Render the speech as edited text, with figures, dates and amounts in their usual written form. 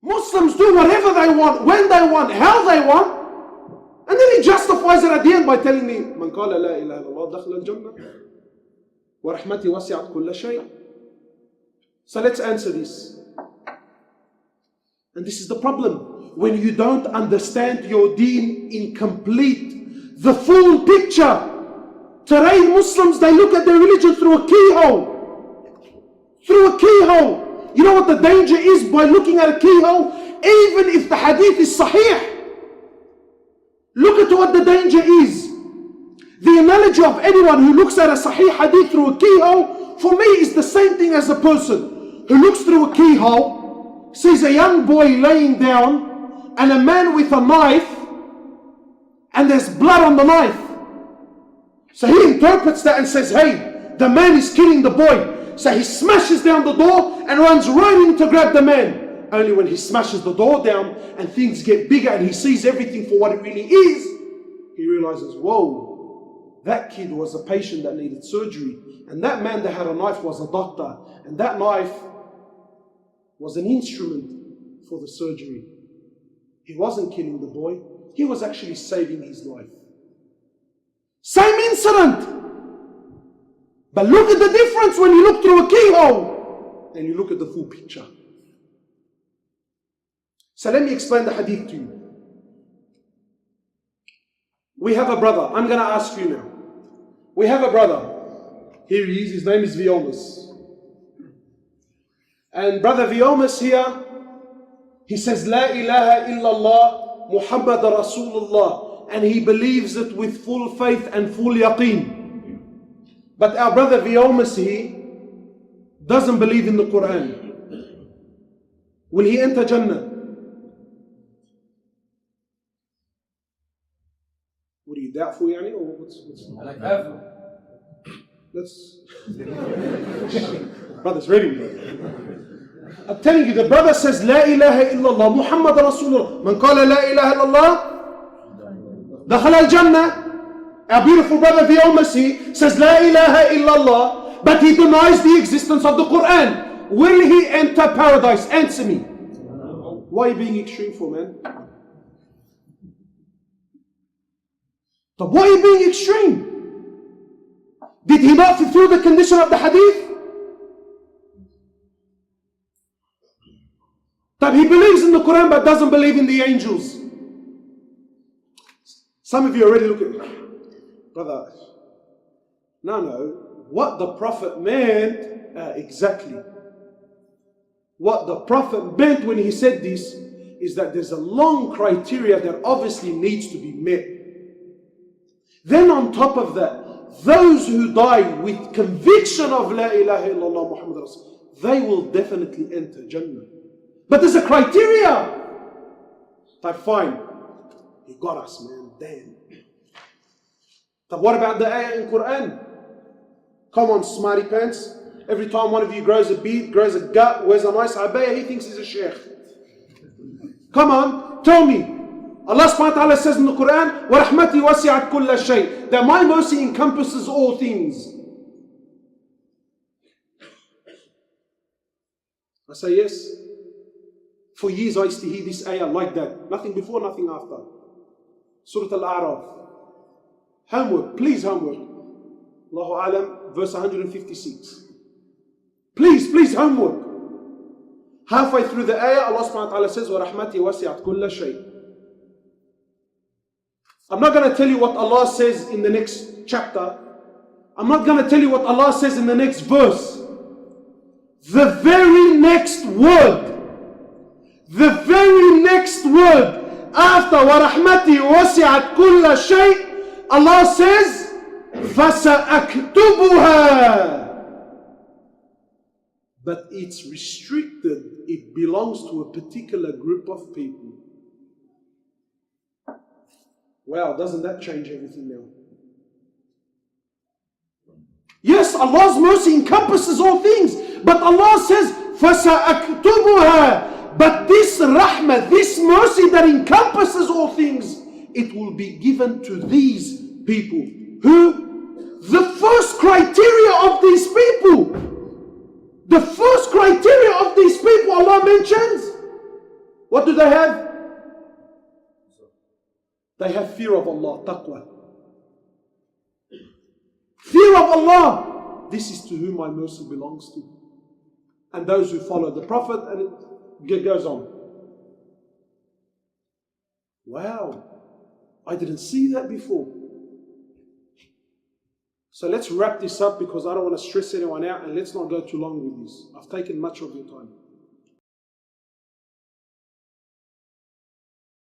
Muslims do whatever they want, when they want, how they want. And then he justifies it at the end by telling me, من قال لا إله إلا الله دخل الجنة ورحمتي وسعت كل شيء. So let's answer this. And this is the problem. When you don't understand your deen in complete, the full picture. Today Muslims, they look at their religion through a keyhole. Through a keyhole. You know what the danger is by looking at a keyhole? Even if the hadith is sahih. Look at what the danger is. The analogy of anyone who looks at a sahih hadith through a keyhole, for me is the same thing as a person who looks through a keyhole, sees a young boy laying down and a man with a knife, and there's blood on the knife. So he interprets that and says, hey, the man is killing the boy. So he smashes down the door and runs right in to grab the man. Only when he smashes the door down and things get bigger and he sees everything for what it really is, he realizes, whoa, that kid was a patient that needed surgery. And that man that had a knife was a doctor. And that knife was an instrument for the surgery. He wasn't killing the boy. He was actually saving his life. Same incident. But look at the difference when you look through a keyhole and you look at the full picture. So let me explain the hadith to you. We have a brother. I'm going to ask you now. We have a brother. Here he is. His name is Viomas. And brother Viomas here, he says, La ilaha illallah Muhammad Rasulullah. And he believes it with full faith and full yaqeen. But our brother Viomas here doesn't believe in the Quran. Will he enter Jannah? What are you doubtful, yani? Or what's let's brother's ready. I'm telling you, the brother says La ilaha illallah Muhammad Rasulullah. Man qala la ilaha illallah dakhala al-jannah. Our beautiful brother Viyomasi says La ilaha illallah, but he denies the existence of the Quran. Will he enter paradise? Answer me. Why are you being extreme for, man? But why are you being extreme? Did he not fulfill the condition of the hadith? That he believes in the Quran but doesn't believe in the angels. Some of you already look at me. Brother, no. What the Prophet meant, exactly. What the Prophet meant when he said this is that there's a long criteria that obviously needs to be met. Then on top of that, those who die with conviction of La ilaha illallah Muhammad Rasul, they will definitely enter Jannah. But there's a criteria. Like, fine, he got us, man, damn. But what about the ayah in Quran? Come on, smarty pants. Every time one of you grows a beard, grows a gut, wears a nice abaya, he thinks he's a sheikh. Come on, tell me. Allah subhanahu wa ta'ala says in the Quran, وَرَحْمَتِي وَسِعَتْ كُلَّ شَيْءٍ, that my mercy encompasses all things. I say yes. For years I used to hear this ayah like that. Nothing before, nothing after. Surah Al-A'raf. Homework, please homework. Allahu Alam, verse 156. Please homework. Halfway through the ayah, Allah subhanahu wa ta'ala says, وَرَحْمَتِي وَسِعَتْ كُلَّ شَيْءٍ. I'm not going to tell you what Allah says in the next chapter. I'm not going to tell you what Allah says in the next verse. The very next word after وَرَحْمَتِي وَسِعَتْ كُلَّ شَيْءٍ, Allah says فَسَأَكْتُبُهَا. But it's restricted. It belongs to a particular group of people. Wow, doesn't that change everything now? Yes, Allah's mercy encompasses all things. But Allah says, فَسَأَكْتُبُهَا. But this rahmah, this mercy that encompasses all things, it will be given to these people. Who? The first criteria of these people. The first criteria of these people Allah mentions What do they have? They have fear of Allah, taqwa. Fear of Allah. This is to whom my mercy belongs to. And those who follow the Prophet, and it goes on. Wow, I didn't see that before. So let's wrap this up because I don't want to stress anyone out, and let's not go too long with this. I've taken much of your time.